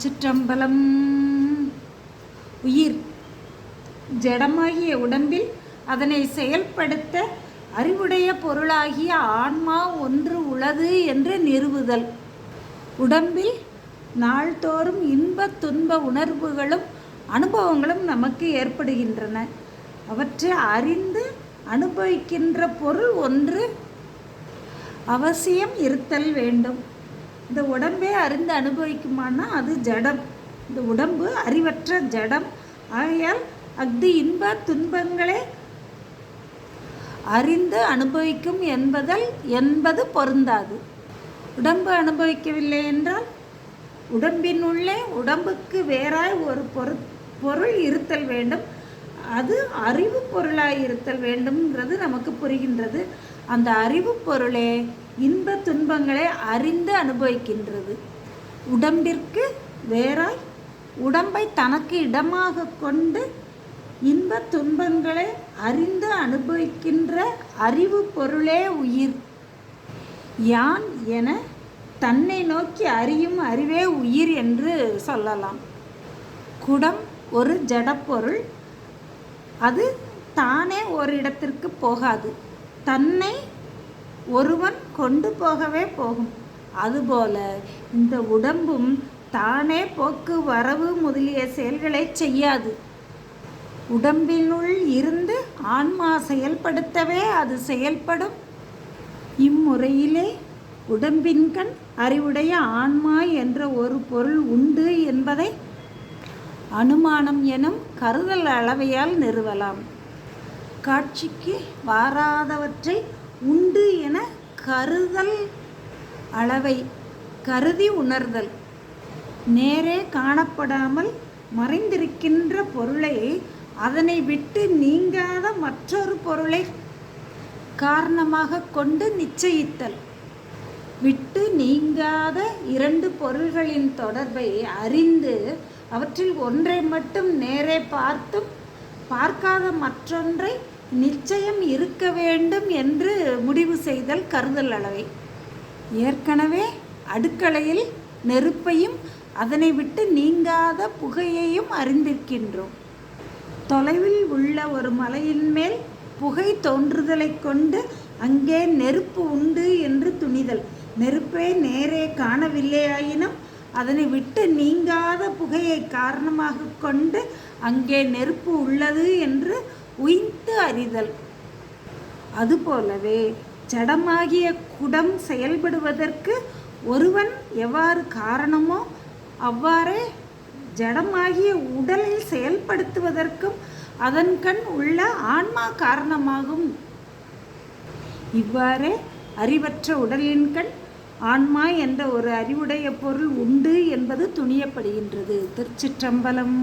திருச்சிற்றம்பலம். உயிர் ஜடமாகிய உடம்பில் அதனை செயல்படுத்த அறிவுடைய பொருளாகிய ஆன்மா ஒன்று உளது என்று நிறுவுதல். உடம்பில் நாள்தோறும் இன்ப துன்ப உணர்வுகளும் அனுபவங்களும் நமக்கு ஏற்படுகின்றன. அவற்றை அறிந்து அனுபவிக்கின்ற பொருள் ஒன்று அவசியம் இருத்தல் வேண்டும். இந்த உடம்பே அறிந்து அனுபவிக்குமானா அது ஜடம். இந்த உடம்பு அறிவற்ற ஜடம். ஆகையால் அஃது இன்ப துன்பங்களே அறிந்து அனுபவிக்கும் என்பது பொருந்தாது. உடம்பு அனுபவிக்கவில்லை என்றால் உடம்பினுள்ளே உடம்புக்கு வேறாய் ஒரு பொருள் இருத்தல் வேண்டும். அது அறிவு பொருளாய் இருத்தல் வேண்டும்ங்கிறது நமக்கு புரிகின்றது. அந்த அறிவு பொருளே இன்ப துன்பங்களை அறிந்து அனுபவிக்கின்றது. உடம்பிற்கு வேறாய் உடம்பை தனக்கு இடமாக கொண்டு இன்ப துன்பங்களை அறிந்து அனுபவிக்கின்ற அறிவு பொருளே உயிர். யான் என தன்னை நோக்கி அறியும் அறிவே உயிர் என்று சொல்லலாம். குடம் ஒரு ஜடப்பொருள். அது தானே ஒரு இடத்திற்கு போகாது. தன்னை ஒருவன் கொண்டு போகவே போகும். அதுபோல இந்த உடம்பும் தானே போக்கு வரவு முதலிய செயல்களை செய்யாது. உடம்பினுள் இருந்து ஆன்மா செயல்படுத்தவே அது செயல்படும். இம்முறையிலே உடம்பின்கண் அறிவுடைய ஆன்மா என்ற ஒரு பொருள் உண்டு என்பதை அனுமானம் எனும் கருதல் அளவையால் நிறுவலாம். காட்சிக்கு வாராதவற்றை உண்டு என கருதல் அளவை கருதி உணர்தல். நேரே காணப்படாமல் மறைந்திருக்கின்ற பொருளை அதனை விட்டு நீங்காத மற்றொரு பொருளை காரணமாக கொண்டு நிச்சயித்தல். விட்டு நீங்காத இரண்டு பொருள்களின் தொடர்பை அறிந்து அவற்றில் ஒன்றை மட்டும் நேரே பார்த்தும் பார்க்காத மற்றொன்றை நிச்சயம் இருக்க வேண்டும் என்று முடிவு செய்தல் கருதல் அளவை. ஏற்கனவே அடுக்களையில் நெருப்பையும் அதனை விட்டு நீங்காத புகையையும் அறிந்திருக்கின்றோம். தொலைவில் உள்ள ஒரு மலையின் மேல் புகை தோன்றுதலை கொண்டு அங்கே நெருப்பு உண்டு என்று துணிதல். நெருப்பை நேரே காணவில்லையாயினும் அதனை விட்டு நீங்காத புகையை காரணமாக கொண்டு அங்கே நெருப்பு உள்ளது என்று உய்த்து அறிதல். அதுபோலவே ஜடமாகிய குடம் செயல்படுவதற்கு ஒருவன் எவ்வாறு காரணமோ அவ்வாறே ஜடமாகிய உடலை செயல்படுத்துவதற்கும் அதன் கண் உள்ள ஆன்மா காரணமாகும். இவ்வாறே அறிவற்ற உடலின் கண் ஆன்மா என்ற ஒரு அறிவுடைய பொருள் உண்டு என்பது துணியப்படுகின்றது. திருச்சிற்றம்பலம்.